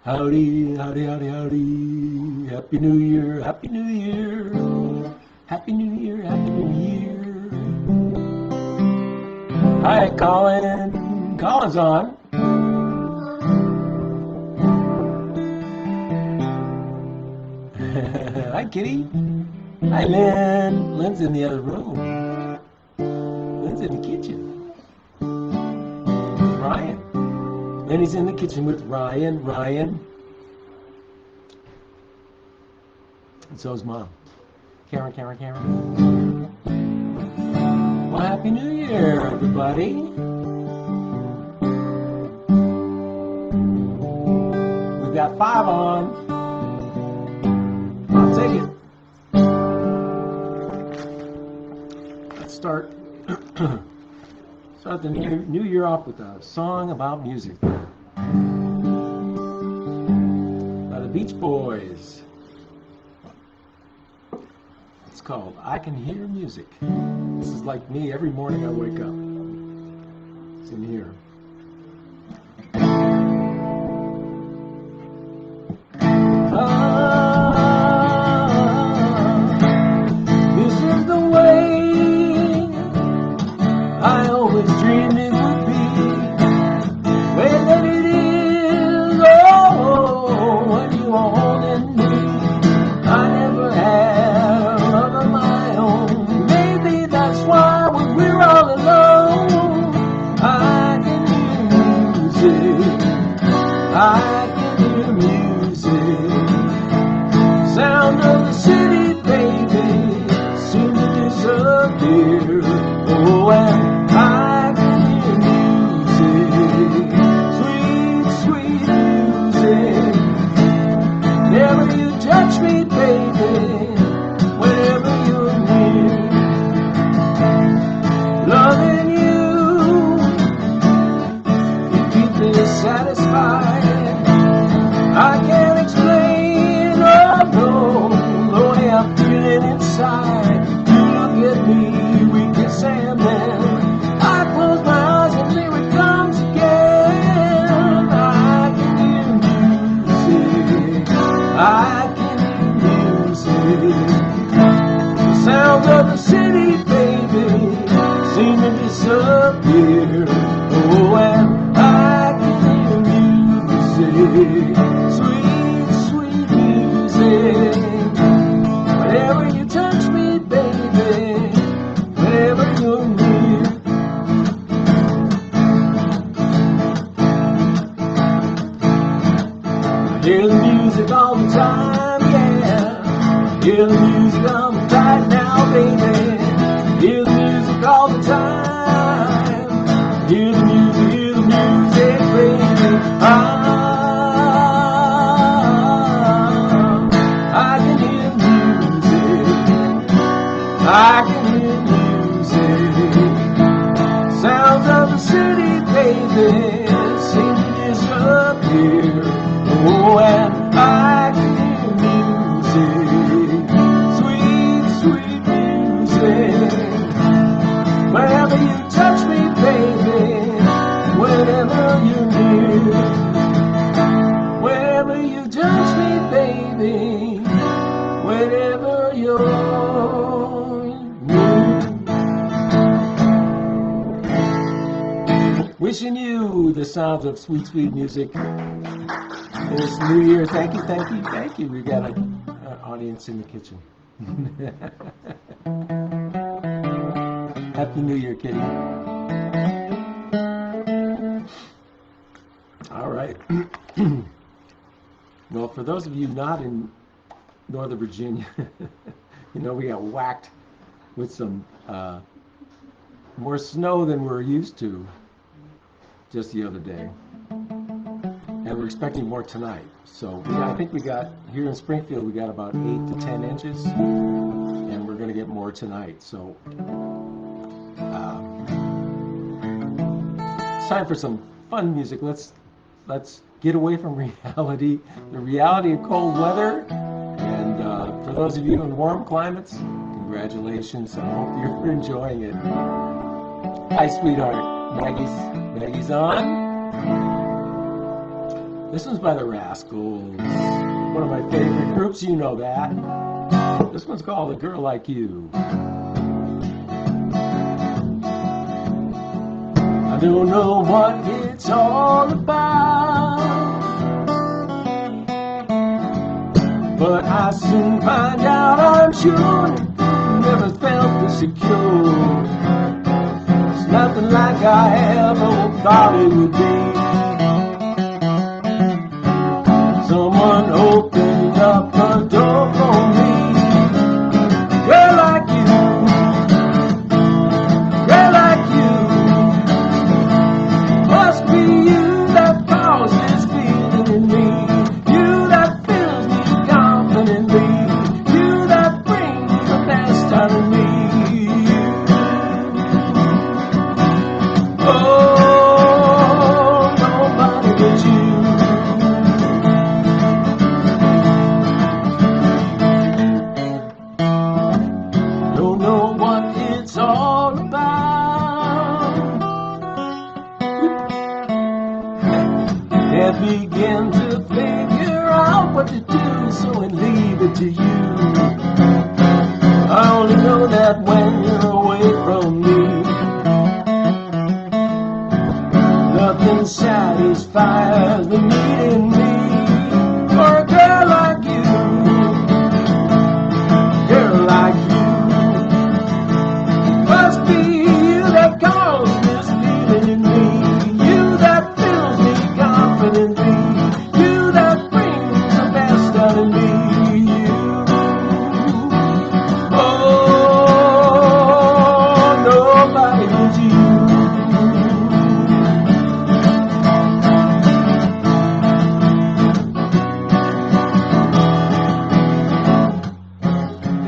Howdy, howdy, howdy, howdy. Happy New Year, Happy New Year. Happy New Year, Happy New Year. Hi, Colin. Colin's on. Hi, Kitty. Hi, Lynn. Lynn's in the other room. Lynn's in the kitchen with Ryan. Lenny's in the kitchen with Ryan. And so's Mom. Karen. Well, Happy New Year, everybody. We've got 5 on. I'll take it. Let's start the new year off with a song about music by the Beach Boys. It's called I Can Hear Music. This is like me every morning I wake up. It's in here. This is the way I always dreamed it would be. Way that it is, oh, when you are holding me. I never had a love of my own. Maybe that's why when we're all alone, I can hear music. I can hear music. Sound of the city, baby, seem to disappear. Oh, and I can hear music, sweet, sweet music. Whenever you touch me, baby, whenever you're near, loving you keep me satisfied. I can't explain, oh no, the way I'm feeling inside. You look at me, we kiss and then I close my eyes and here it comes again. I can hear music, I can hear music. The sounds of the city, baby, seem to disappear. Oh, and I can hear music, sweet, sweet music. Whenever you touch me, baby, whenever you're near. I hear the music all the time, yeah. Hear the music all the time now, baby. Hear the music all the time. Hear the music, baby. I can hear music. I can hear music. Sounds of the city, baby, seem to disappear. Oh, and I can hear music, sweet, sweet music. Whenever you touch me, baby, whenever you're near. Whenever you touch me, baby, whenever you're near. Wishing you the sounds of sweet, sweet music this New Year. Thank you. We've got an audience in the kitchen. Happy New Year, Kitty. All right. Well, for those of you not in Northern Virginia, you know, we got whacked with some more snow than we're used to just the other day. And we're expecting more tonight. So I think we got, here in Springfield, we got about 8 to 10 inches. And we're going to get more tonight. So it's time for some fun music. Let's get away from reality, the reality of cold weather. And for those of you in warm climates, congratulations. I hope you're enjoying it. Hi, sweetheart. Maggie's on. This one's by the Rascals, one of my favorite groups, you know that. This one's called A Girl Like You. I don't know what it's all about, but I soon find out, I'm sure. Never felt this secure. It's nothing like I ever thought it would be. Someone opened up the door for me. Girl like you, girl like you. Must be you that caused this feeling in me. You that fills me confidently. You that brings the best out of me. Oh, nobody but you. Don't know what it's all about. Can't begin to figure out what to do, so I leave it to you. I only know that when you're away from me, nothing satisfies the need in me. For a girl like you, girl like you. Must be you that caused this feeling in me. You that fills me confidently. You that brings the best out of me. Oh, nobody but you.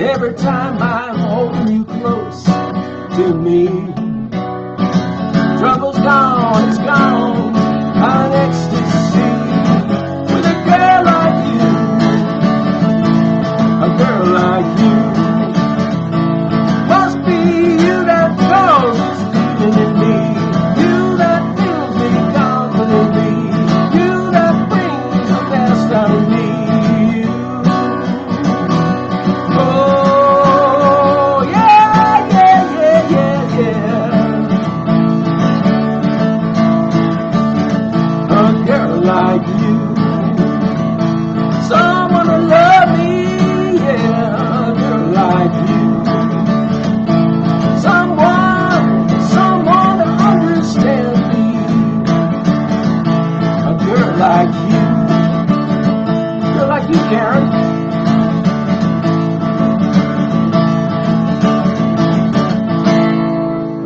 Every time I'm holding you close to me, trouble's gone, it's gone, an ecstasy. With a girl like you, a girl like you. Must be you that causes feeling in me. You that fills me confidently. You that brings the best out of me. Oh, yeah, yeah, yeah, yeah, yeah. A girl like you, someone to love me, yeah. A girl like you, someone to understand me. A girl like you, Karen.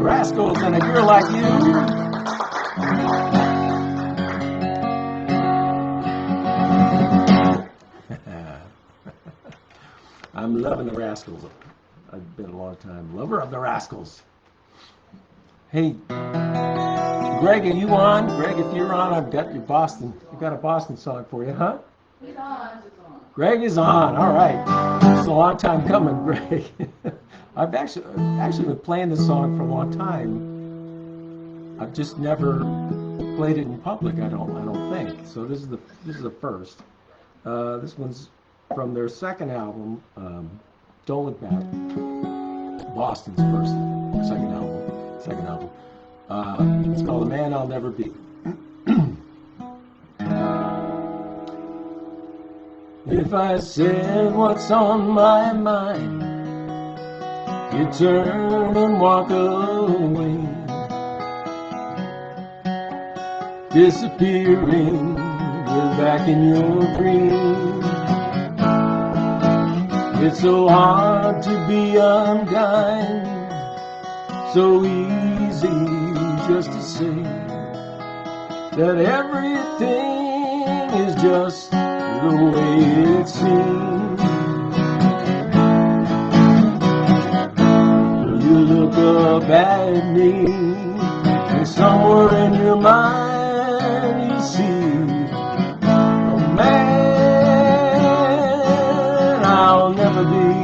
Rascals and A Girl Like You. I'm loving the Rascals. I've been a long time lover of the Rascals. Hey, Greg, are you on? Greg, if you're on, I've got your Boston. I've got a Boston song for you, huh? He's on. Greg is on. All right. It's a long time coming, Greg. I've actually been playing this song for a long time. I've just never played it in public. I don't think. So this is the first. This one's from their second album, Don't Look Back. Boston's second album. It's called The Man I'll Never Be. If I said what's on my mind, you turn and walk away, disappearing, you're back in your dream. It's so hard to be unkind, so easy just to say that everything is just the way it seems. You look up at me, and somewhere in your mind you see a man I'll never be.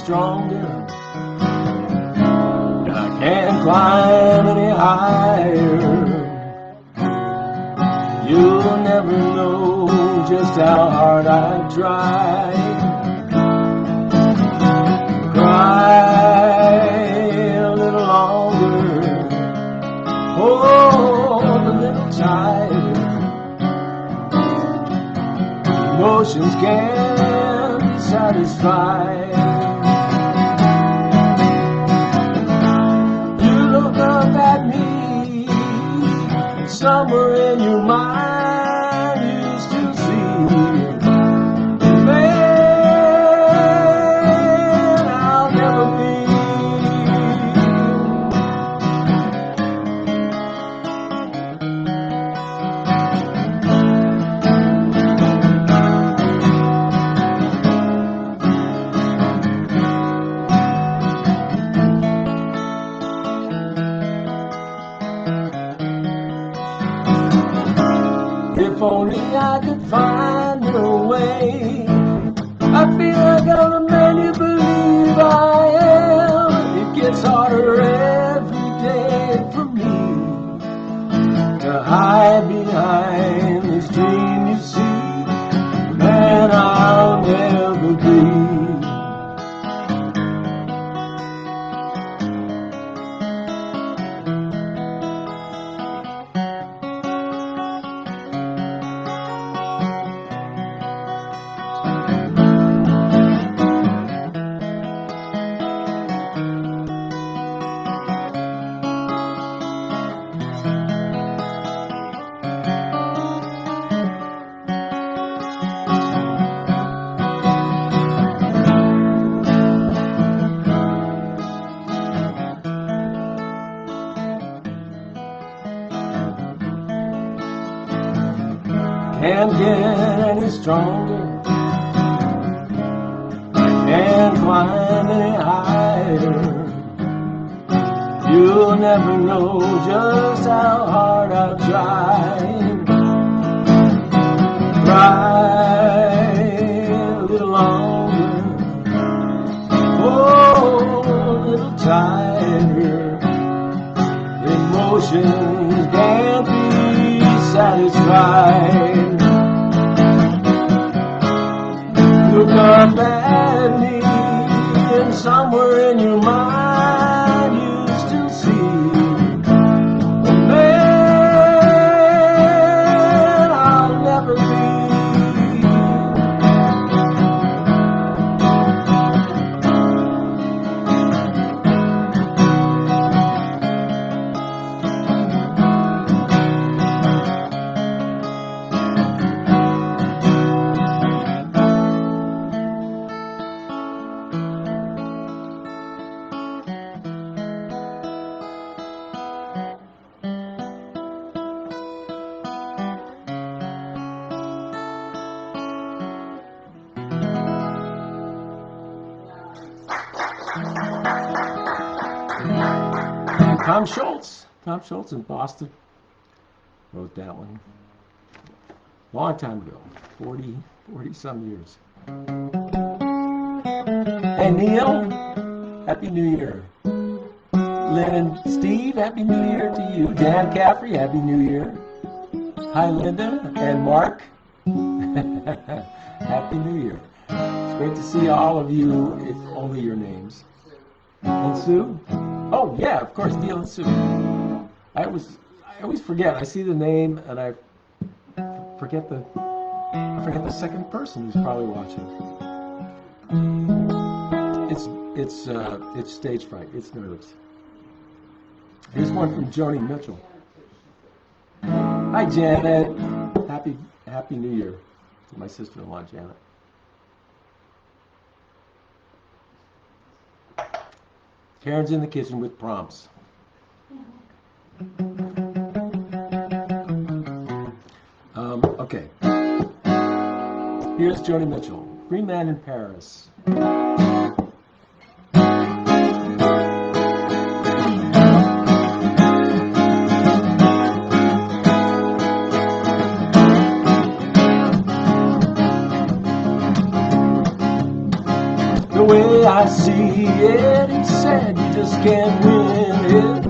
stronger. I can't climb any higher. You'll never know just how hard I've tried. Cry a little longer. Oh, a little tighter. Emotions can't be satisfied. You look up at me, somewhere in your mind you still see the man I'll never be. If only I could find a way, I feel like I'm the man you believe I am. It gets harder every day for me to hide behind this dream you see, man I'll never be. Can't get any stronger. Can't climb any higher. You'll never know just how hard I've tried. Cry a little longer. Oh, a little tighter. Emotions can't be satisfied. Look up at me, and somewhere in your mind you still see the man I'll never be. Tom Schultz in Boston wrote that one. Long time ago, 40 some years. Hey Neil, Happy New Year. Lynn and Steve, Happy New Year to you. Dan Caffrey, Happy New Year. Hi Linda and Mark. Happy New Year. It's great to see all of you, if only your names. And Sue? Oh yeah, of course, Neil and Sue. I always forget. I see the name and I forget the second person who's probably watching. It's stage fright. It's nerves. Here's one from Joni Mitchell. Hi Janet. Happy New Year to my sister-in-law Janet. Karen's in the kitchen with prompts. Okay. Here's Joni Mitchell, Green Man in Paris. The way I I see it. He said you just can't win it.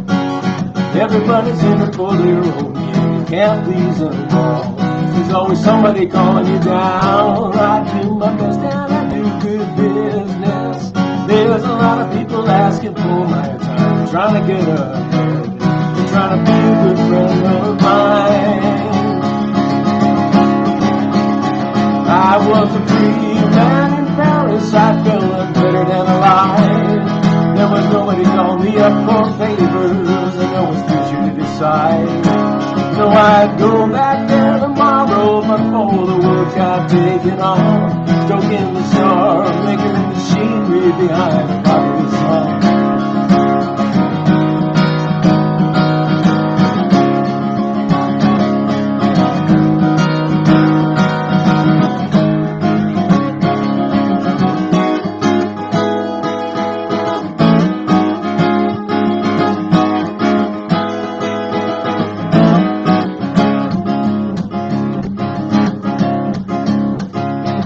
Everybody's in it for their own game. You can't please them all. There's always somebody calling you down. I do my best and I do good business. There's a lot of people asking for my time, trying to get ahead. They're trying to be a good friend of mine. I was a free man in Paris. I felt better than alive. There was nobody calling me up for favors, and no one's future to decide. So I'd go back there tomorrow, but for the work I've taken on, stoking the star, making the machinery behind the popular song.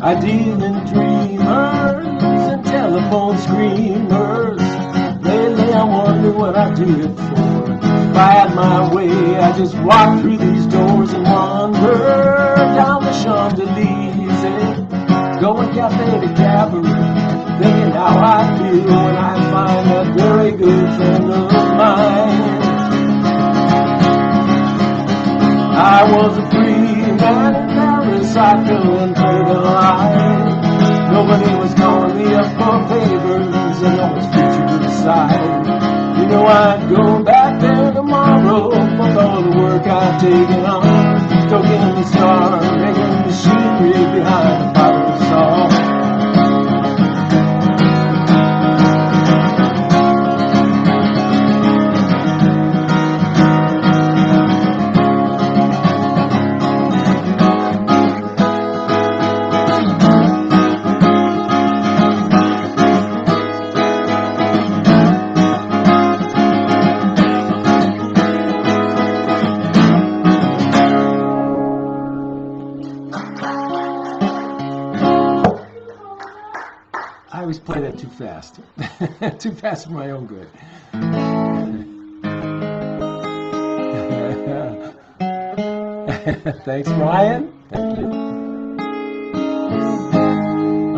I deal in dreamers and telephone screamers. Lately I wonder what I do it for. If I had my way, I just walk through these doors and wander down the Champs-Élysées, going cafe to cabaret, thinking how I feel when I find a very good friend of mine. I was a free man in Paris, I felt better than alive. Nobody was calling me up for favors, and no one's future to decide. You know I'd go back there tomorrow for all the work I've taken on, stoking the star, making machinery behind the popular song. I always play that too fast. Too fast for my own good. Thanks, Ryan. Thank you.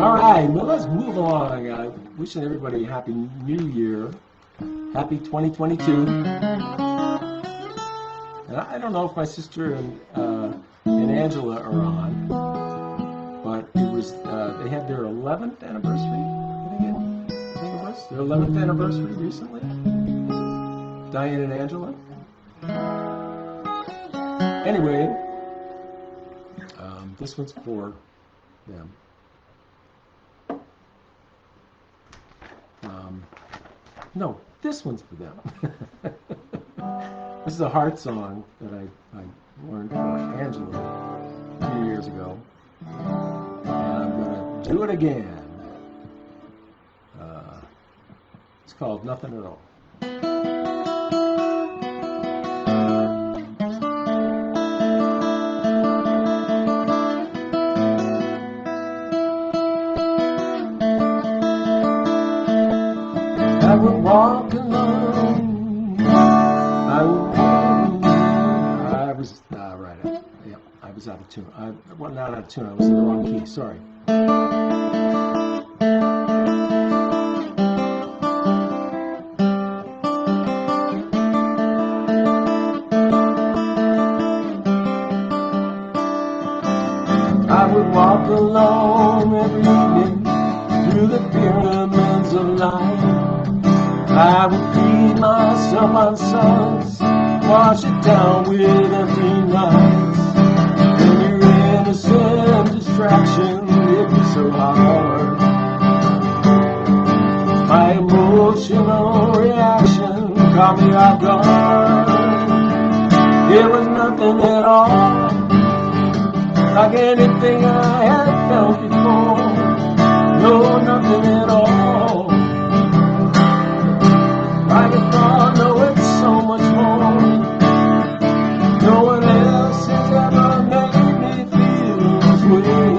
All right, well, let's move along. Wishing everybody a happy new year. Happy 2022. And I don't know if my sister and Angela are on, but it was they had their 11th anniversary. I think it was their 11th anniversary recently. Diane and Angela. Anyway, this one's for them. No, this one's for them. This is a heart song that I learned from Angela a few years ago. And I'm going to do it again. It's called Nothing at All. I would walk alone. I was right. Yep, I was out of tune. Well, not out of tune. I was in the wrong key. Sorry. I would walk alone every evening through the pyramids of light. I would feed myself on suns, wash it down with empty nights. And your innocent distraction hit me so hard. My emotional reaction caught me off guard. It was nothing at all, like anything I had felt before. No, nothing at all. I just thought, no, it's so much more. No one else has ever made me feel this way.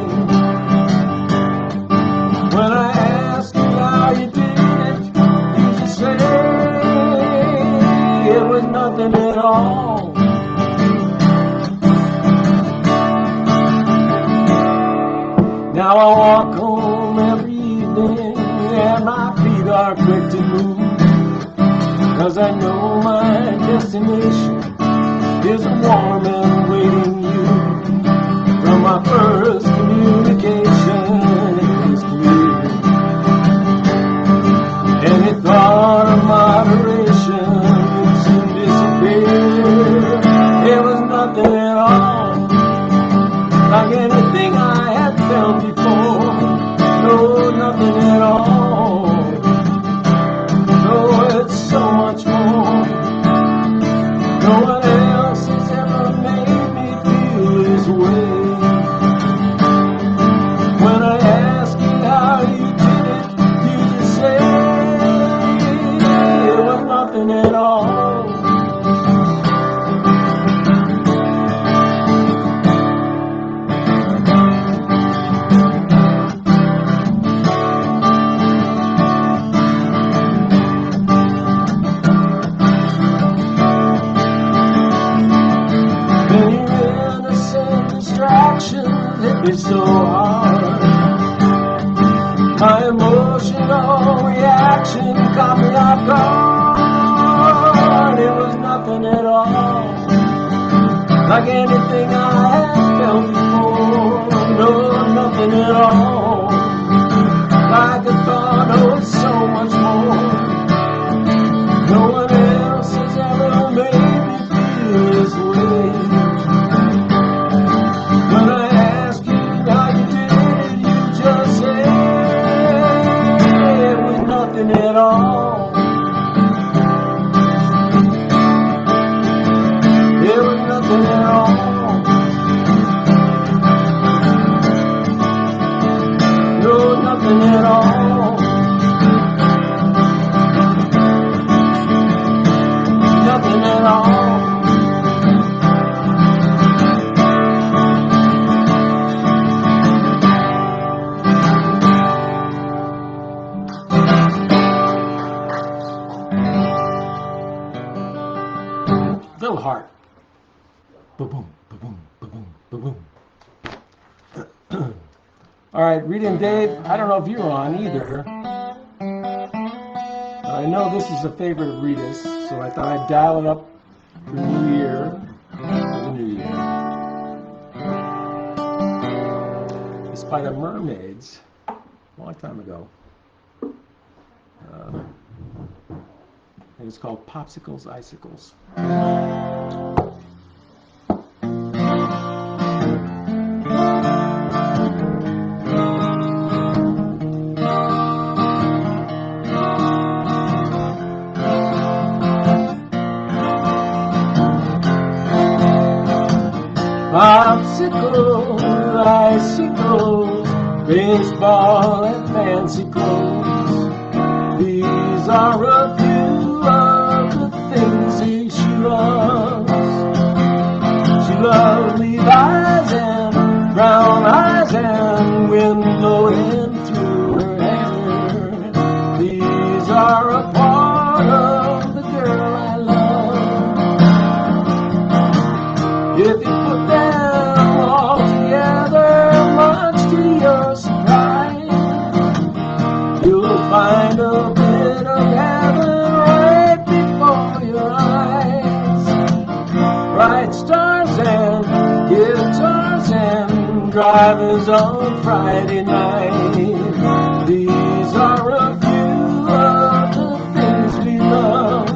When I asked you how you did, Now I walk home every evening and my feet are quick to move, 'cause I know my destination is a warm and waiting you. From my first communication it was clear. Any thought of moderation would soon disappear. It was nothing at all like anything I had felt before. No, nothing at all. No, it's so much more. No one else has ever made me feel this way. When I ask you how you did it, you just say it was nothing at all. It's so hard. My emotional reaction caught me off guard. It was nothing at all like anything I had felt before. No, nothing at all like I thought. Oh, it's so much more. No one else has ever made me feel this way. When I ask you how you did it, you just say it was nothing at all. It was nothing at all. No, nothing at all. Nothing at all. Little Heart. Ba-boom, ba-boom, ba-boom, ba-boom. All right, Rita and Dave, I don't know if you're on either. I know this is a favorite of Rita's, so I thought I'd dial it up for New Year. For the New Year. It's by the Mermaids, a long time ago. And it's called Popsicles, Icicles. Popsicles, icicles, baseball and fancy clothes. These are a few of the things she loves. She loves Levi's and brown eyes and wind blowing through her hair. These are a part of the girl I love. If you put them all together, much to your surprise, you'll find a bit of heaven right before your eyes. Bright stars and guitars and drivers on Friday night. These are a few of the things we love.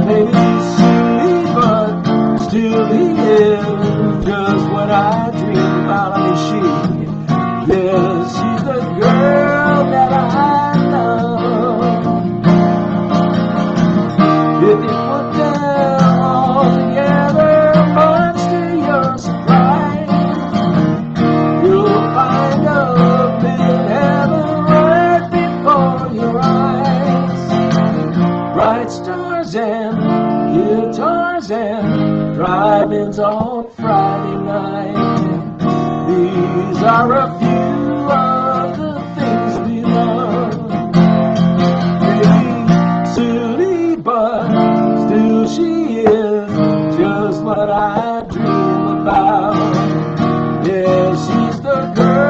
Maybe silly, but still he is just what I dream about. I mean, yes, she's the girl that I love. If you put them all together, much to your surprise, you'll find a bit heaven right before your eyes. Bright stars and guitars and drive-ins on Friday night. These are a few of the things we love. Maybe silly, but still she is just what I dream about. Yeah, she's the girl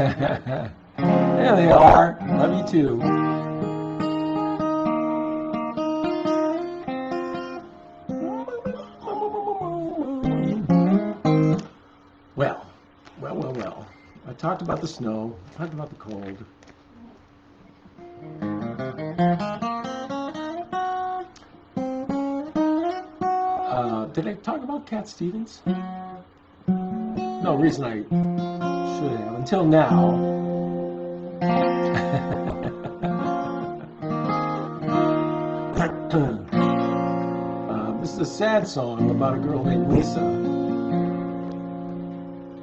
There they are. Love you too. Well. I talked about the snow, talked about the cold. Did I talk about Cat Stevens? No reason I should have, until now. This is a sad song about a girl named Lisa.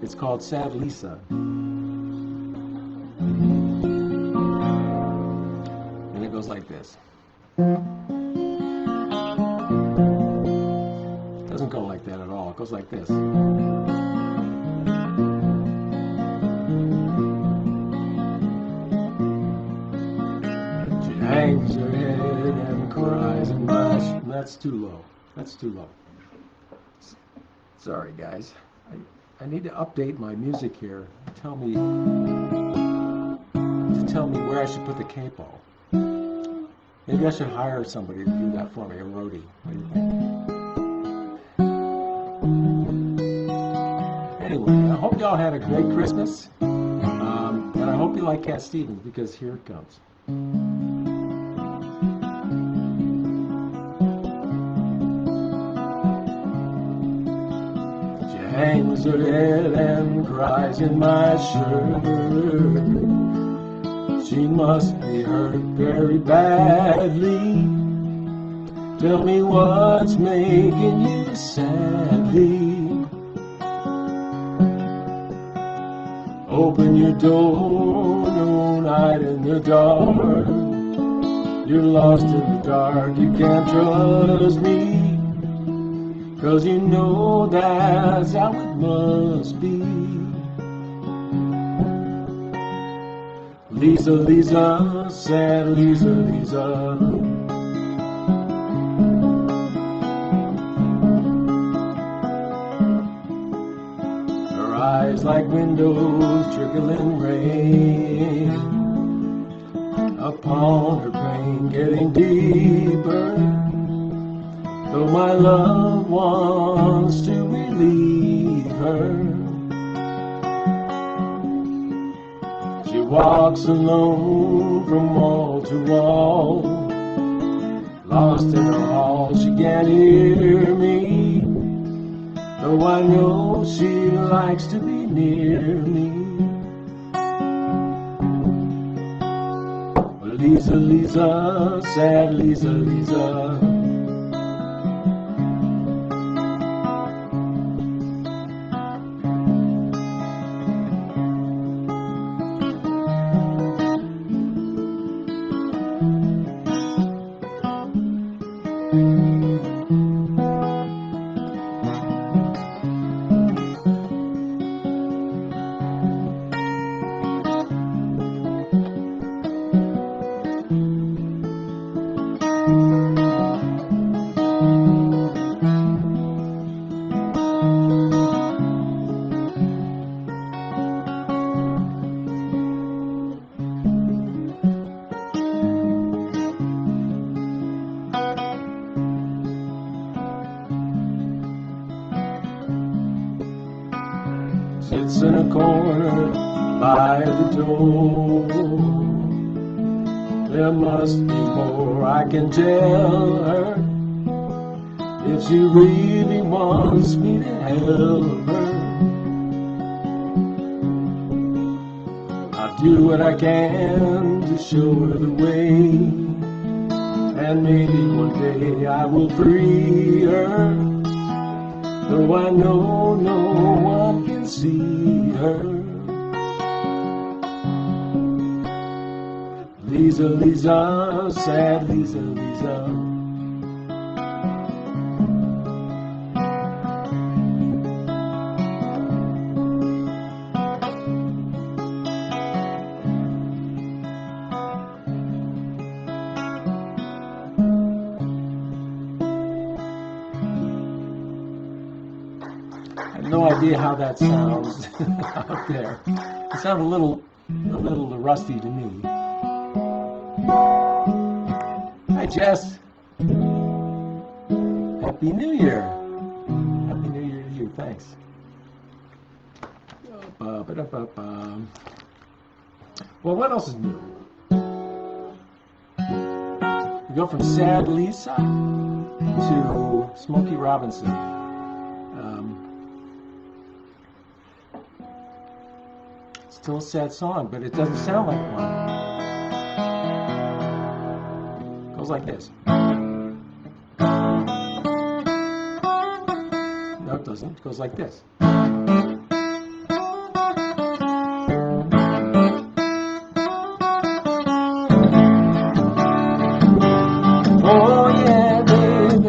It's called Sad Lisa. And it goes like this. It doesn't go like that at all. It goes like this. She hangs her head and cries and cries. That's too low. That's too low. Sorry, guys. I need to update my music here. Tell me where I should put the capo. Maybe I should hire somebody to do that for me, a roadie. What do you think? Anyway, I hope y'all had a great Christmas. And I hope you like Cat Stevens, because here it comes. Hangs her head and cries in my shirt. She must be hurt very badly. Tell me what's making you sadly. Open your door, no night in the dark. You're lost in the dark, you can't trust me. 'Cause you know that's how it must be. Lisa, Lisa, sad Lisa, Lisa. Her eyes like windows trickling rain upon her pain, getting deeper. Though my love wants to relieve her, she walks alone from wall to wall, lost in her hall. She can't hear me, though I know she likes to be near me. Lisa, Lisa, sad Lisa, Lisa. Sits in a corner by the door. There must be more I can tell her, if she really wants me to help her. I'll do what I can to show her the way, and maybe one day I will free her. Though I know no one can see her. Lisa, Lisa, sad Lisa, Lisa. I have no idea how that sounds out there. sound a little rusty to me. Hi, Jess. Happy New Year. Happy New Year to you. Thanks. Well, what else is new? We go from Sad Lisa to Smokey Robinson. Still a sad song, but it doesn't sound like one. It goes like this. No, it doesn't. It goes like this. Oh yeah, baby.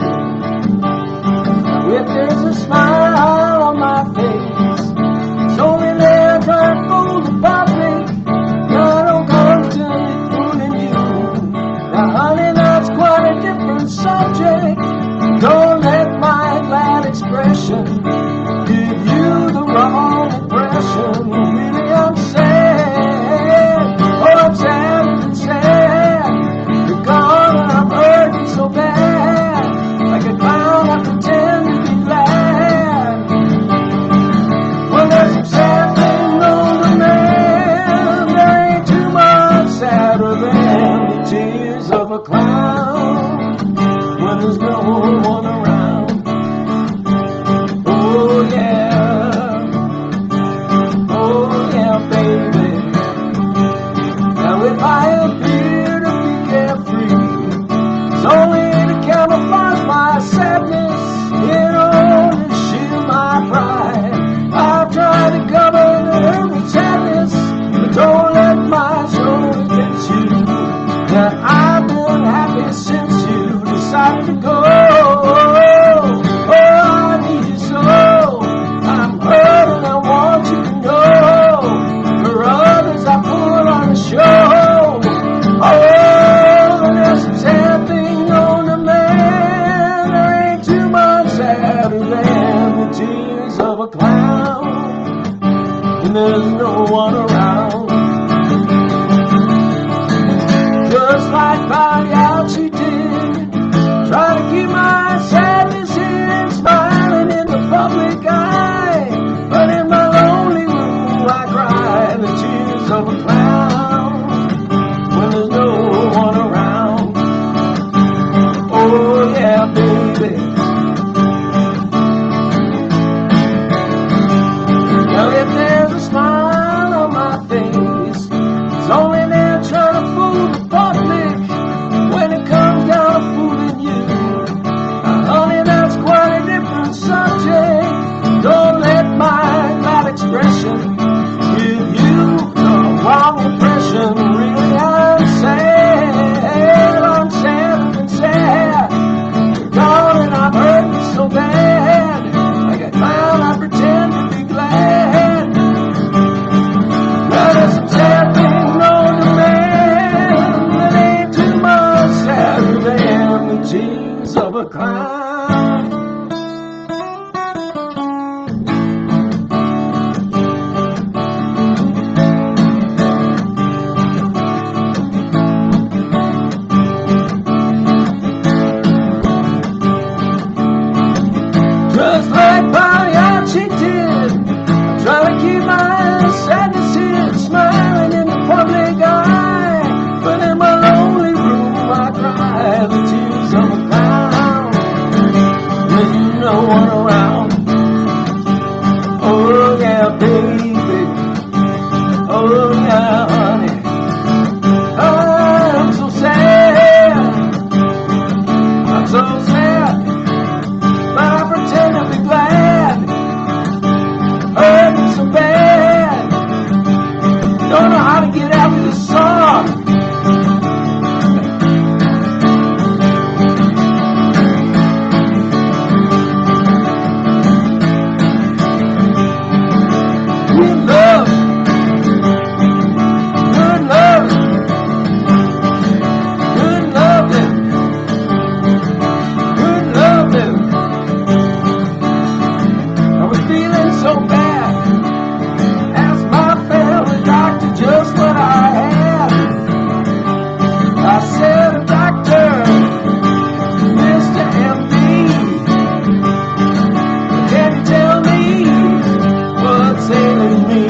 If there's a smile on my face, it's only there trying to fool the public. No, don't come to me fooling you. Now, honey, that's quite a different subject. Don't let my glad expression give you the wrong impression. Really, I'm sad. Oh, I'm sad and sad. You're gone and I'm hurting so bad. Like a clown, I pretend to be glad. Well, there's some sad things on the man. There ain't too much sadder than the tears of a clown when there's no one around. Oh yeah, baby. Now if I appear to be carefree, it's only to camouflage my sadness, you know, to shield my pride. I've tried to cover the hurt with sadness, but don't let my soul against you. Now I've been happy since you decided to go. Oh, I need you so. I'm hurt and I want you to know. For others I put on a show. Oh, there's some sad thing on the man. There ain't too much sadder than the tears of a clown when there's no one around. Just like Pagliacci did, try to keep my sadness in, smiling in the public eye. But in my lonely room I cry the tears of a clown when there's no one around. Oh yeah, baby. Now if there's a smile on my face, it's only there trying to fool the public when it comes down to fooling you. Now, honey, that's quite a different subject. Don't let my glad expression give you the wrong impression. Really, I'm sad and sad. You're gone and I'm hurting so bad. Like a clown, I pretend to be glad. Now there's some sad things on the man that ain't too much sadder than the tears of a clown. Just like Pagliacci did, I try to keep my sadness in, smiling in the public eye. But in my lonely room I cry the tears of a clown. There's no one around. Oh yeah, baby. Oh yeah, honey. I'm so sad. I'm so sad. But I pretend to be glad. Hurting so bad. Don't know how to get out of this song. Good love. Good love. Good loving. Good loving. I was feeling so bad. Asked my family just what I had. I said, doctor, Mr. MD, can you tell me what's ailing me?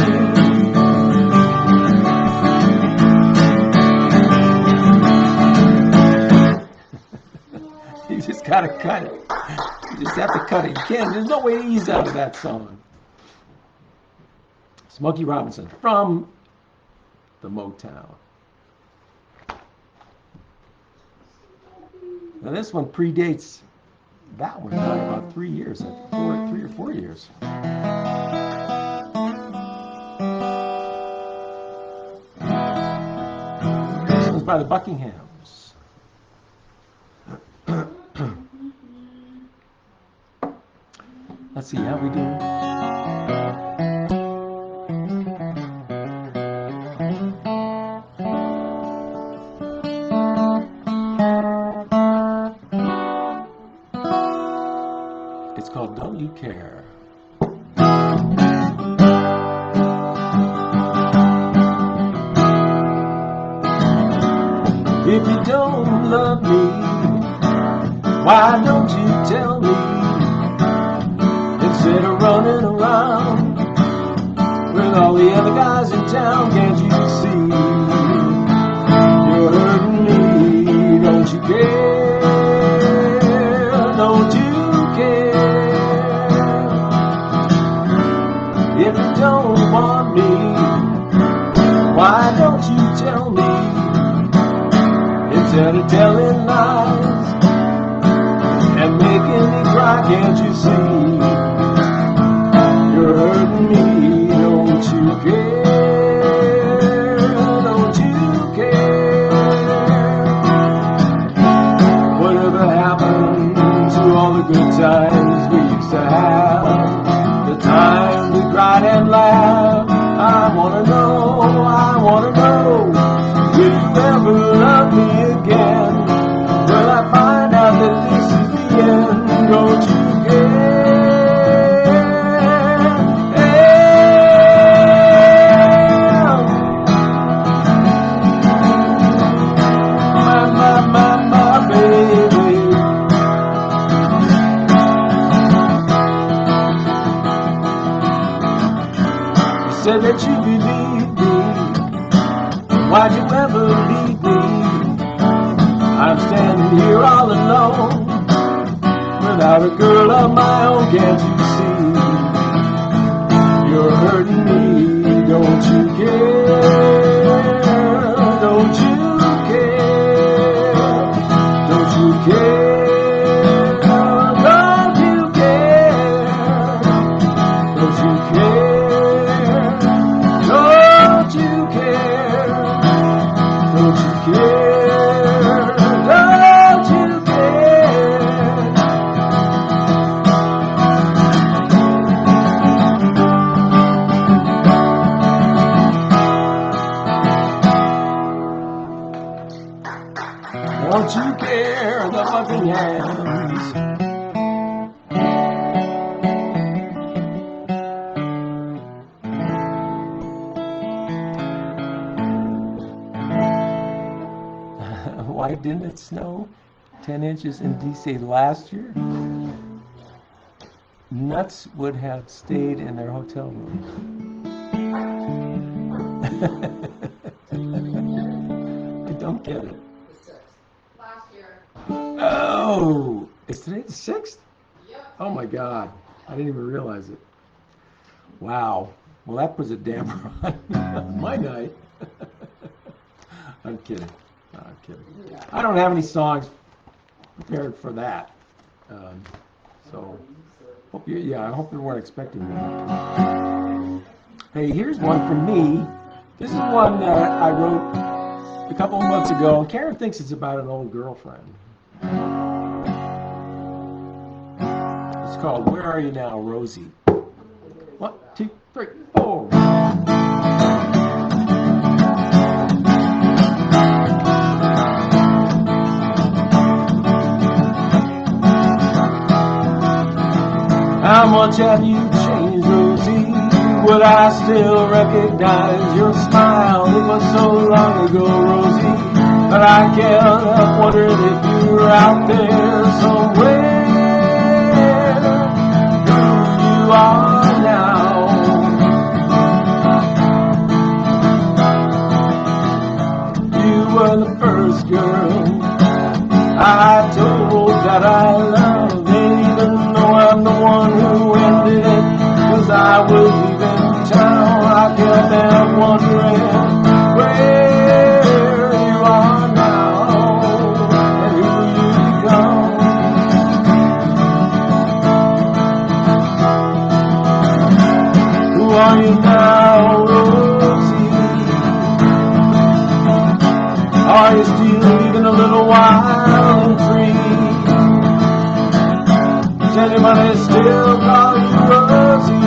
You just gotta cut it. You just have to cut it. You can't, there's no way to ease out of that song. Smokey Robinson from the Motown. Now this one predates that one by about 3 years, 3 or 4 years. This one's by the Buckinghams. Let's see how we do. It's called Don't You Care. If you don't love me, why don't you tell me? Instead of running around with all the other guys in town, can't you see? You're hurting me, don't you care? Don't you care? If you don't want me, why don't you tell me? Instead of telling lies and making me cry, can't you see? You're hurting me, don't you care? Don't you care? Whatever happened to all the good times we used to have? The time we cried and laughed. I wanna know, will you ever love me again? Will I find out that this is the end? Don't you my baby. You said that you believed me. Why'd you ever leave me? I'm standing here all alone without a girl of my own, can't you see? You're hurting me, don't you care? Don't you care? Don't you care? Don't you care? Don't you care? Don't you care? Don't you care? Don't you care? Don't you care, the Buckinghams? Why didn't it snow 10 inches in DC last year? Nuts would have stayed in their hotel room. I don't get it. Last year. Oh, is today the 6th? Yep. Oh my God, I didn't even realize it. Wow, well that puts a damper on my night. I'm kidding. No, I'm kidding. I don't have any songs prepared for that. So, I hope you weren't expecting that. Hey, here's one from me. This is one that I wrote a couple of months ago. Karen thinks it's about an old girlfriend. It's called Where Are You Now, Rosie? 1, 2, 3, 4. How much have you changed, Rosie? would I still recognize your smile? It was so long ago, Rosie, but I can't help wondering if you're out there somewhere. Who you are now? You were the first girl I told that I loved. Didn't even know I'm the one who ended it, 'cause I was leaving town. I kept on wondering where you are now and who you become. Who are you now, Rosie? Are you still even a little wild and free? Does anybody still call you Rosie?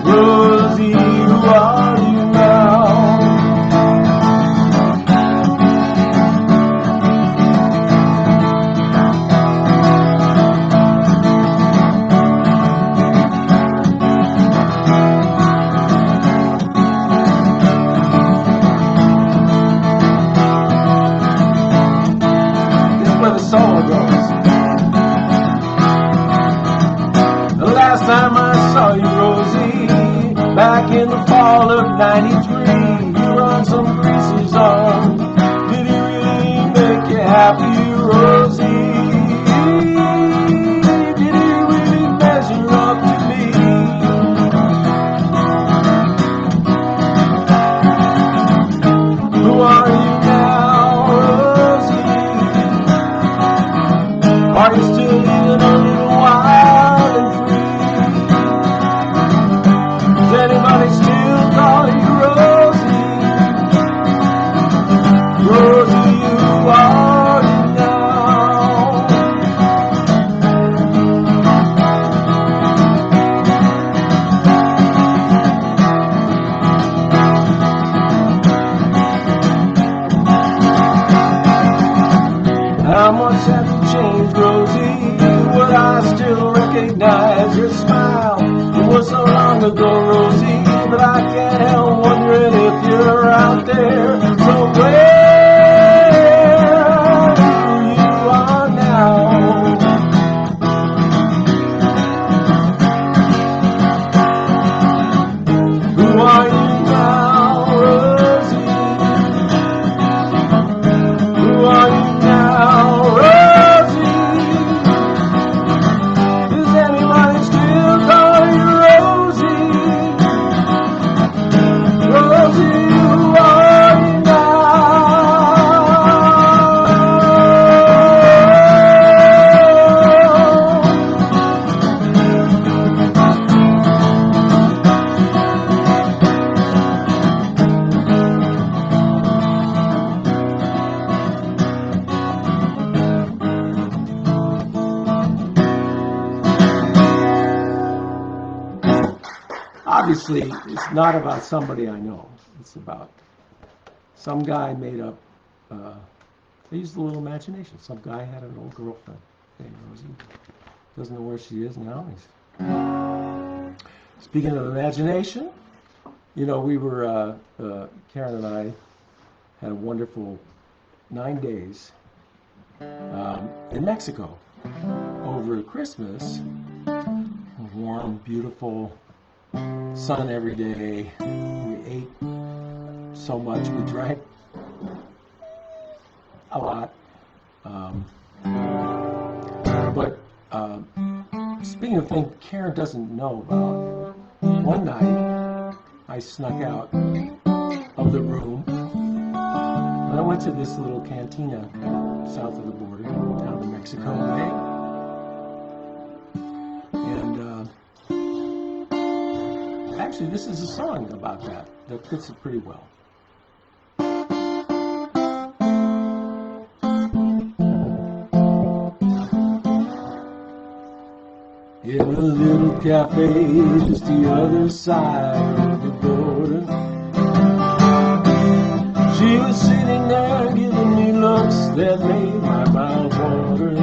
Rosie, who are you now? Where the song goes. The last time I saw you, Rosie, back in the fall of '93, you were on some greasy song. Did he really make you happy, Rosie? Did he really measure up to me? Who are you now, Rosie? Are you still even a little wild and free? Does anybody still call you Rosie? Rosie, who are you now? How much have you changed, Rosie? Would I still recognize your smile? It was so long ago, Rosie, but I can't help wondering if you're out there somewhere. Who you are now? Who are you now, Rosie? Who are you now, Rosie? Does anybody still call you Rosie? Rosie, who are you now? Obviously, it's not about somebody I know. It's about some guy made up, they used a little imagination. Some guy had an old girlfriend named Rosie. Doesn't know where she is now. Speaking of imagination, you know, we were, Karen and I had a wonderful 9 days in Mexico over Christmas. Warm, beautiful, sun every day. We ate so much. We drank a lot. But speaking of things Karen doesn't know about, one night I snuck out of the room and I went to this little cantina south of the border down to Mexico Bay. Actually, this is a song about that fits it pretty well. In a little cafe just the other side of the border, she was sitting there giving me looks that made my mouth water.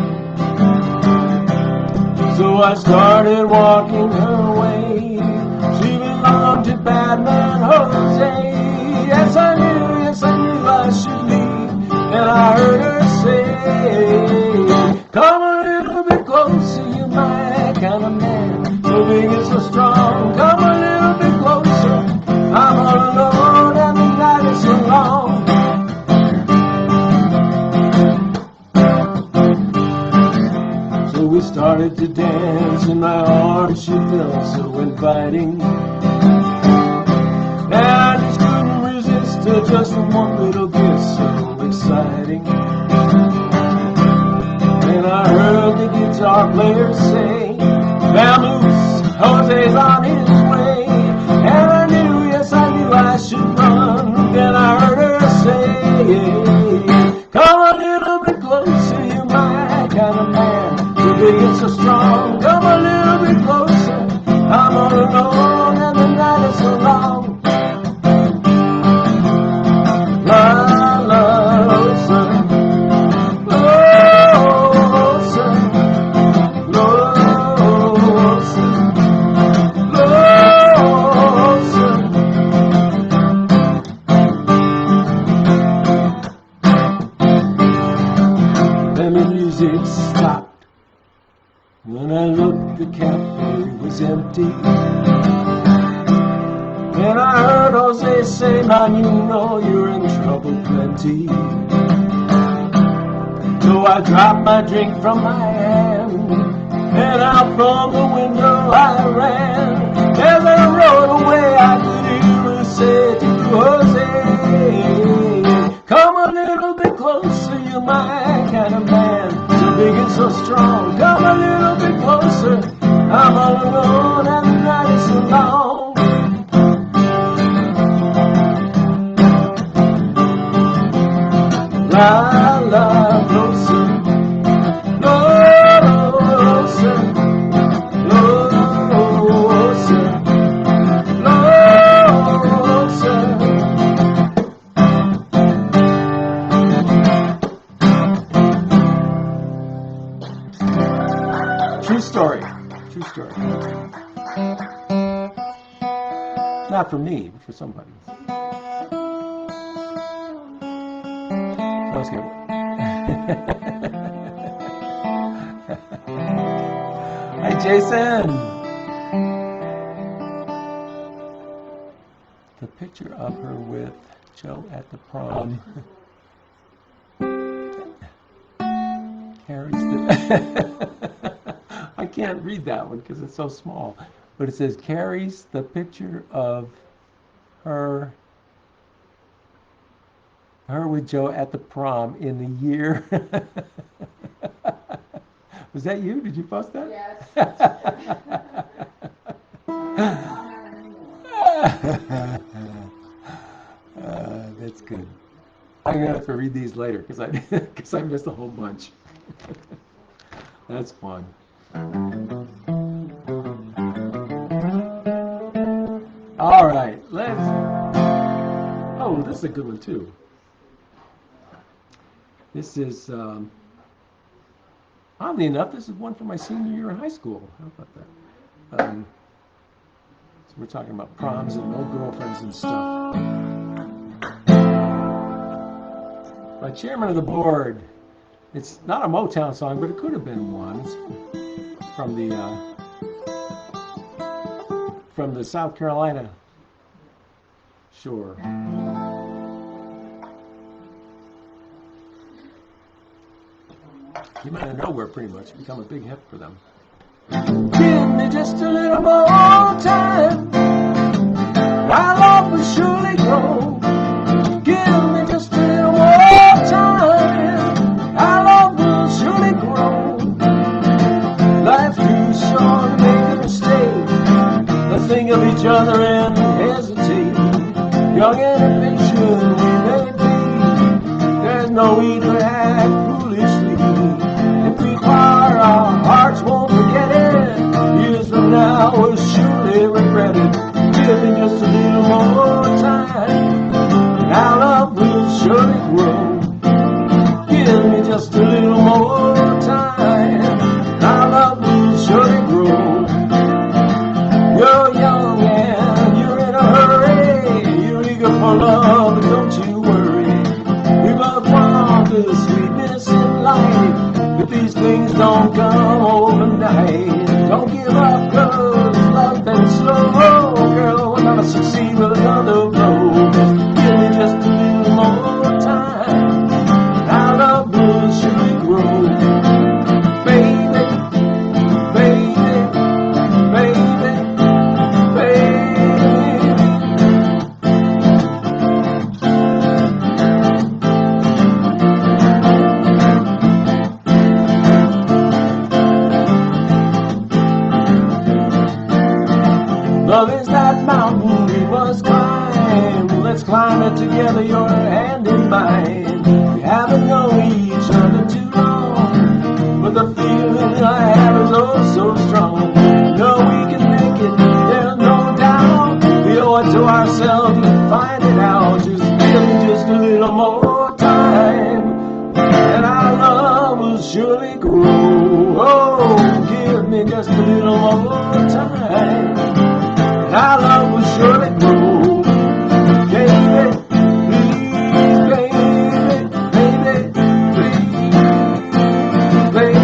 So I started walking her way. big and so strong. Come a little bit closer. I'm all alone and the night is so long. So we started to dance in my arms. She felt so inviting, and I just couldn't resist her. Just one little kiss, so exciting. And I heard the guitar player say, "Vamoose, Jose's on his way." And I knew, yes I knew I should run. Then I heard her say, "Come a little bit closer, you're my kind of man. You're big and so strong. Come a little bit closer. I'm all alone and the night is so long." La la, closer, closer, closer, closer. Then the music stopped. When I looked, the cafe was empty. And I heard Jose say, "Man, you know you're in trouble plenty." So I dropped my drink from my hand, and out from the window I ran. As I rode away, I could hear her say to Jose, "Come a little bit closer, you're my kind of man. So big and so strong. Come a little bit closer. I'm all alone and the night is so long." La la, closer, closer, closer, closer. True story. True story. Not for me, but for somebody. Let's go. Hi, Jason. The picture of her with Joe at the prom. Carries the. I can't read that one because it's so small. But it says carries the picture of her with Joe at the prom in the year. Was that you? Did you post that? Yes. That's good. I'm gonna have to read these later because I missed a whole bunch. That's fun. All right, let's. Oh, this is a good one too. This is, oddly enough, this is one from my senior year in high school. How about that? So we're talking about proms and old girlfriends and stuff. By Chairman of the Board. It's not a Motown song, but it could have been one. It's from the South Carolina shore. Came out of nowhere, pretty much. Become a big hit for them. Give me just a little more time. My love will surely grow. Give me just a little more time. Our love will surely grow. Life's too short to make a mistake. Let's think of each other and hesitate. Young and impatient we may be. There's no need to act foolishly. If we part, our hearts won't forget it. Years from now, we'll surely regret it. Give me just a little more time, and our love will surely grow. Give me just a little more time, and our love will surely grow. You're young and you're in a hurry. You're eager for love, but don't you worry. We both want the sweetness in life. But these things don't come overnight. Don't give up, 'cause let's climb it together, your hand in mine. We haven't known each other too long, but the feeling I have is oh so strong. No, we can make it, there's no doubt. We owe it to ourselves to find it out. Just give me just a little more time, and our love will surely grow. Oh, give me just a little more time, and our love will surely grow. Baby, please, baby, baby, please, baby,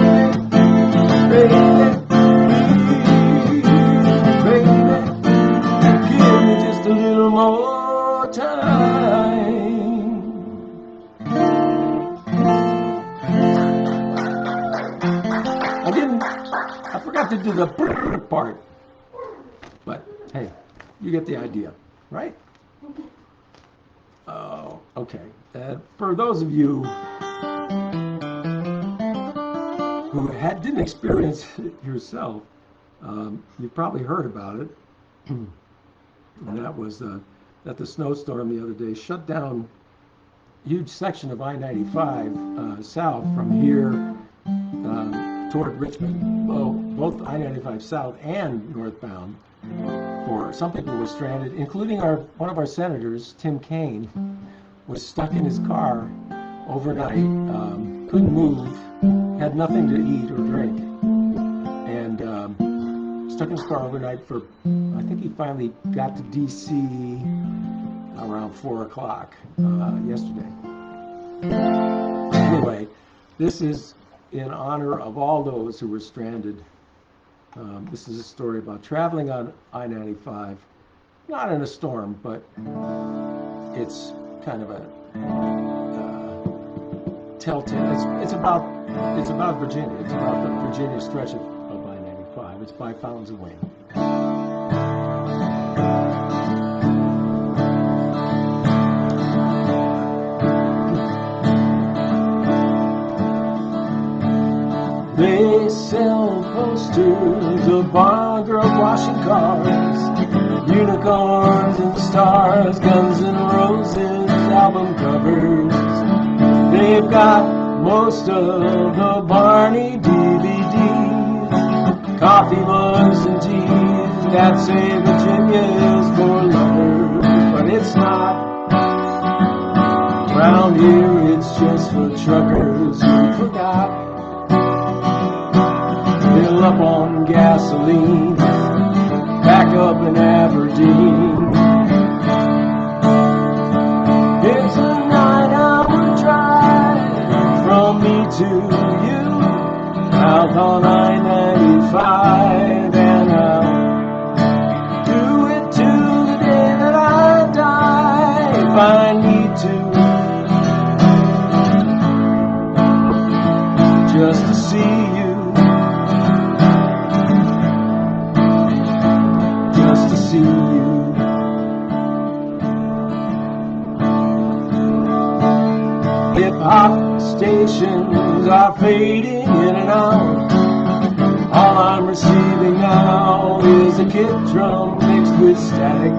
baby, please, baby, give me just a little more time. I forgot to do the brrr part, but hey, you get the idea, right? Oh, okay. For those of you who didn't experience it yourself, you've probably heard about it, and that was that the snowstorm the other day shut down a huge section of I-95 south from here toward Richmond, both I-95 south and northbound. For some people were stranded, including one of our senators, Tim Kaine, was stuck in his car overnight, couldn't move, had nothing to eat or drink, and stuck in his car overnight for, I think he finally got to D.C. around 4 o'clock yesterday. Anyway, this is in honor of all those who were stranded. This is a story about traveling on I-95, not in a storm, but it's kind of a telltale. It's about Virginia. It's about the Virginia stretch of I-95. It's by Fountains of Wayne. They sell posters of barn girls washing cars, unicorns and stars, Guns N' Roses album covers. They've got most of the Barney DVDs, coffee mugs and teas that say Virginia's for lovers, but it's not. Around here it's just for truckers who forgot. Fill up on gasoline, back up in Aberdeen. It's a 9-hour drive from me to you, out on I-95, and I'll do it to the day that I die if I need to, just to see you. See you. Hip-hop stations are fading in and out. All I'm receiving now is a kick drum mixed with static.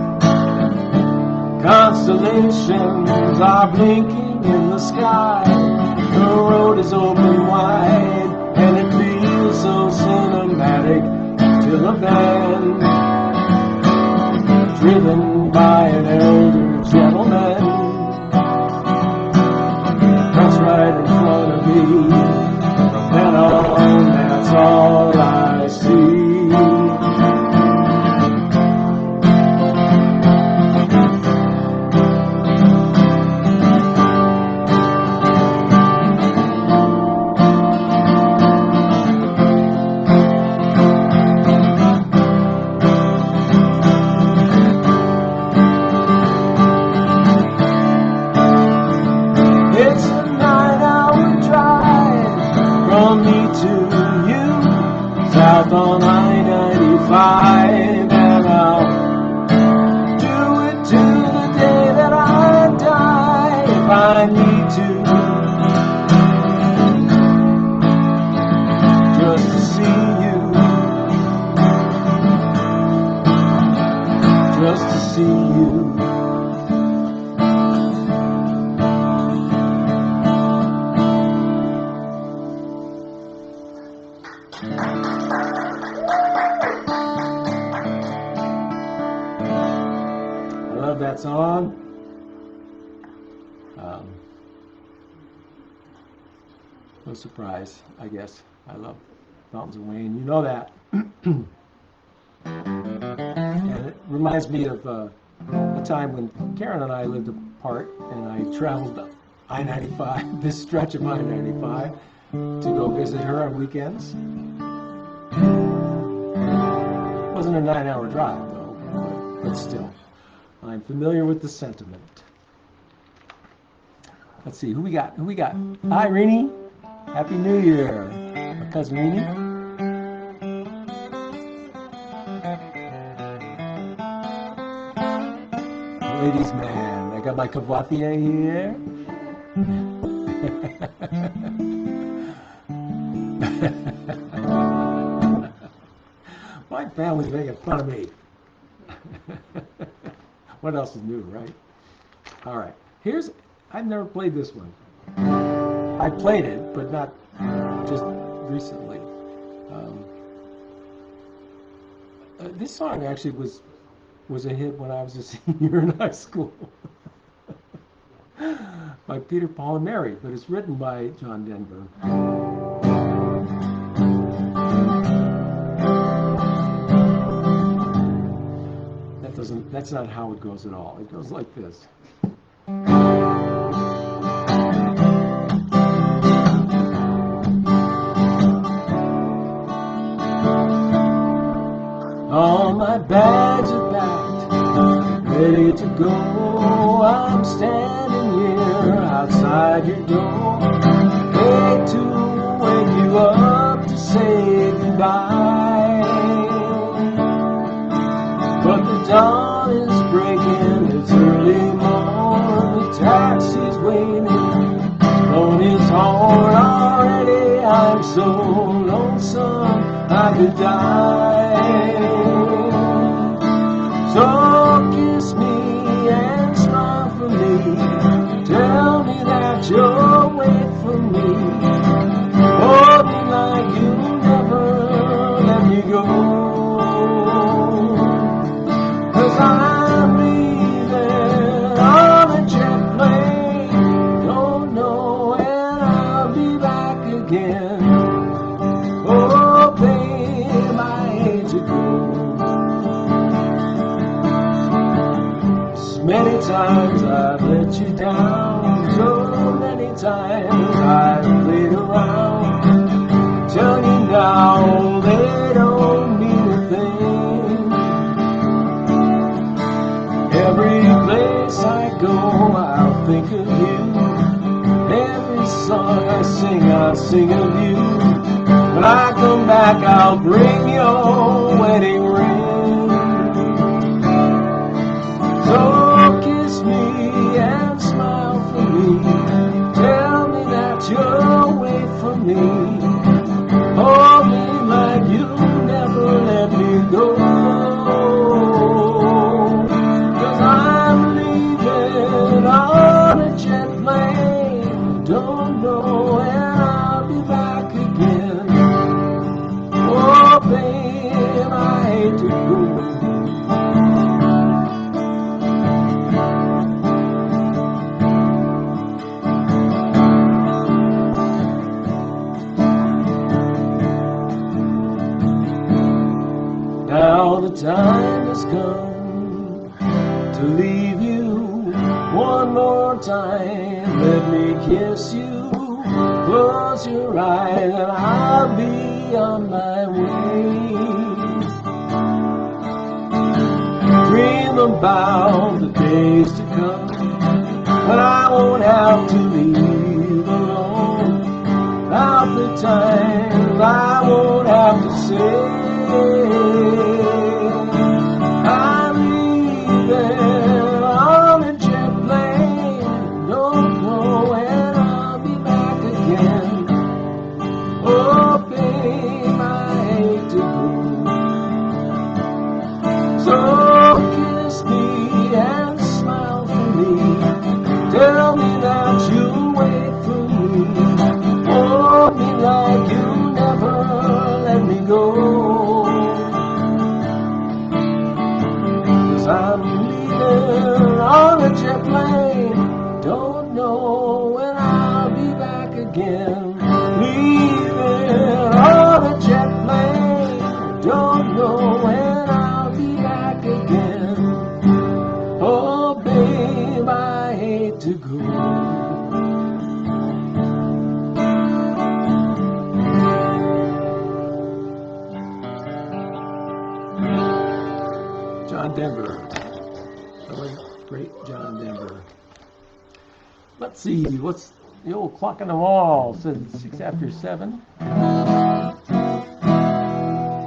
Constellations are blinking in the sky. The road is open wide and it feels so cinematic till a band driven by an elder gentleman that's right in front of me. From then on, that's all I see. South on I-95, and I'll do it to the day that I die if I need to, just to see you, just to see you. No surprise, I guess. I love Fountains of Wayne. You know that. And it reminds me of a time when Karen and I lived apart, and I traveled I-95, this stretch of I-95, to go visit her on weekends. It wasn't a 9-hour drive, though, but still. I'm familiar with the sentiment. Let's see, who we got? Hi, Rini. Happy New Year. My cousin Rini. Ladies man, I got my cavatier here. My family's making fun of me. What else is new, right? All right. I've never played this one. I played it, but not just recently. This song actually was a hit when I was a senior in high school. By Peter, Paul, and Mary, but it's written by John Denver. That's not how it goes at all. It goes like this. All my bags are packed, ready to go. I'm standing here outside your door. Hate to wake you up to say goodbye, but the dawn is breaking, it's early morn. The taxi's waiting on his horn already. I'm so lonesome I could die. So kiss me and smile for me. Tell me that you'll wait for me. Hold me like you'll never let me go. 'Cause I'm leaving on a jet plane. Don't know when I'll be back again. Oh, babe, I hate to go. Many times I've let you down, so many times I've played around. Tell you now they don't mean a thing. Every place I go I'll think of you. Every song I sing of you. When I come back I'll bring your wedding ring. So kiss me and smile for me. Tell me that you'll wait for me. Hold me like you'll never let me go. 'Cause I'm leaving on a jet plane. Don't know when I'll be back again. Oh, babe, I hate to go. Now the time has come to leave you one more time. Let me kiss you. Close your eyes and I'll be on my way. Dream about the days to come when I won't have to leave alone. About the times I won't have to say I'm leaving on a jet plane. Don't know when I'll be back again. Oh, babe, I hate to go. So kiss me and smile for me. Tell me that you'll wait for me. Hold me like way to go. John Denver. The great John Denver. Let's see, what's the old clock on the wall? Said 6 after 7.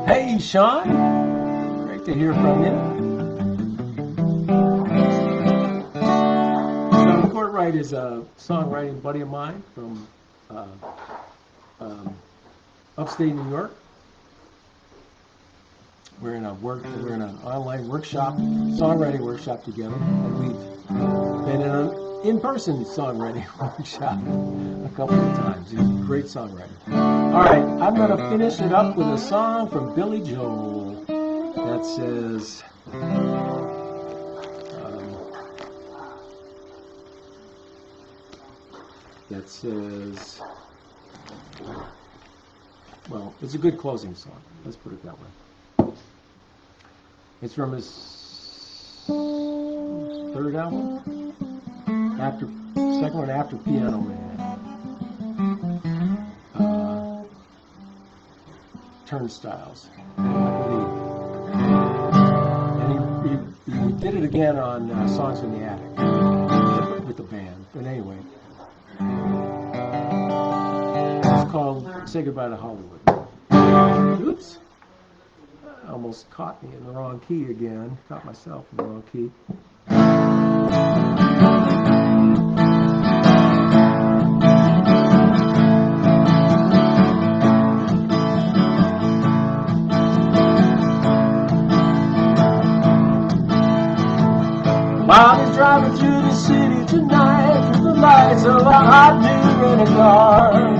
Hey, Sean. Great to hear from you. Sean Courtwright is a songwriting buddy of mine from upstate New York. We're in an online workshop, songwriting workshop together, and we've been in an in-person songwriting workshop a couple of times. He's a great songwriter. All right, I'm going to finish it up with a song from Billy Joel that says, well, it's a good closing song. Let's put it that way. It's from his third album, second one after Piano Man. Turnstiles, I believe. And he did it again on Songs in the Attic with the band. But anyway, it's called Say Goodbye to Hollywood. Oops. Almost caught me in the wrong key again. Caught myself in the wrong key. Bob is driving through the city tonight through the lights of a hot new rental.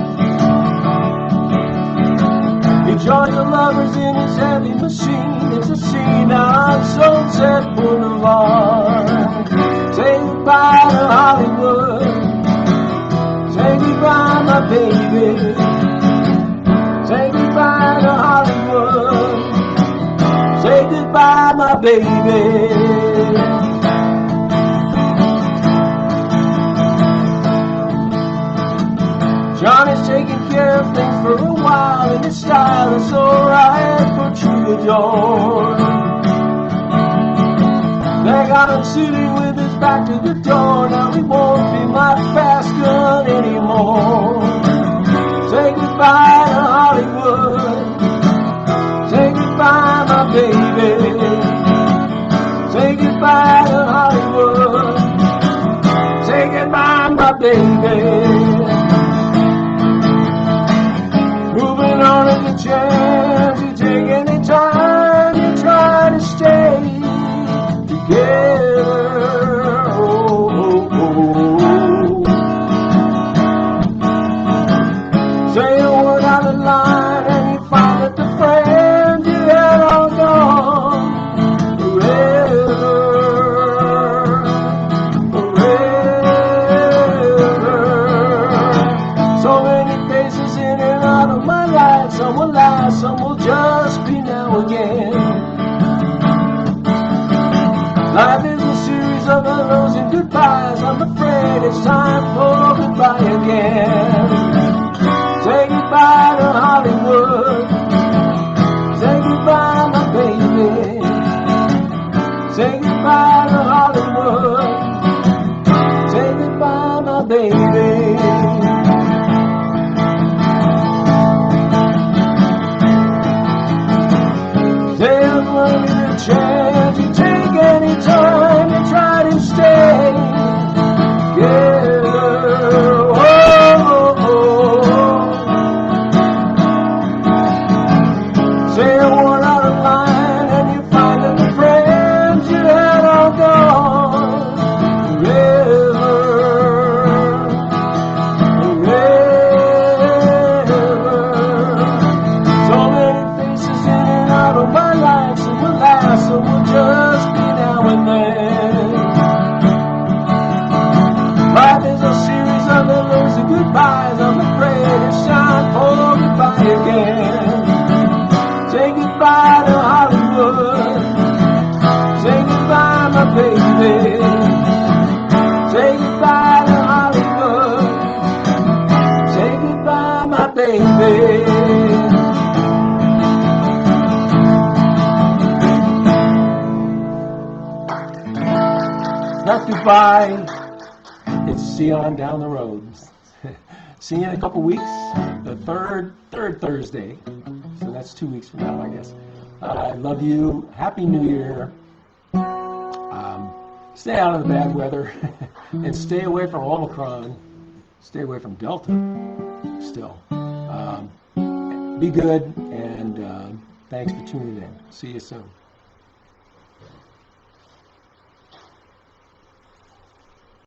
He joins the lovers in his heavy machine. It's a scene on Sunset Boulevard. Say goodbye to Hollywood. Say goodbye, my baby. Say goodbye to Hollywood. Say goodbye, my baby. Johnny's taking care of things for a while, and his style is so right for troubadour. They got him sitting with his back to the door. Now he won't be my fast gun anymore. Say goodbye to Hollywood. Say goodbye, my baby. Say goodbye to Hollywood. Say goodbye, my baby. Moving on is a chance you take any time you try to stay together. Oh, oh, oh. Say a word out of line and you find that the friends you had all gone forever, forever. So many faces in and out of my life. Some will last, some will just be now again. Life is a series of hellos and goodbyes. I'm afraid it's time for goodbye again. Say goodbye to Hollywood. Say goodbye, my baby. Say goodbye to Hollywood. Say goodbye, my baby. There's one little chance you take any time you try to stay together. Oh, oh, oh. Say a word out of line and you find that the friends you had all gone forever. not goodbye. It's see you on down the road. See you in a couple weeks, the third Thursday. So that's 2 weeks from now, I guess. I love you. Happy New Year. Stay out of the bad weather and stay away from Omicron. Stay away from Delta still. Be good, and thanks for tuning in. See you soon.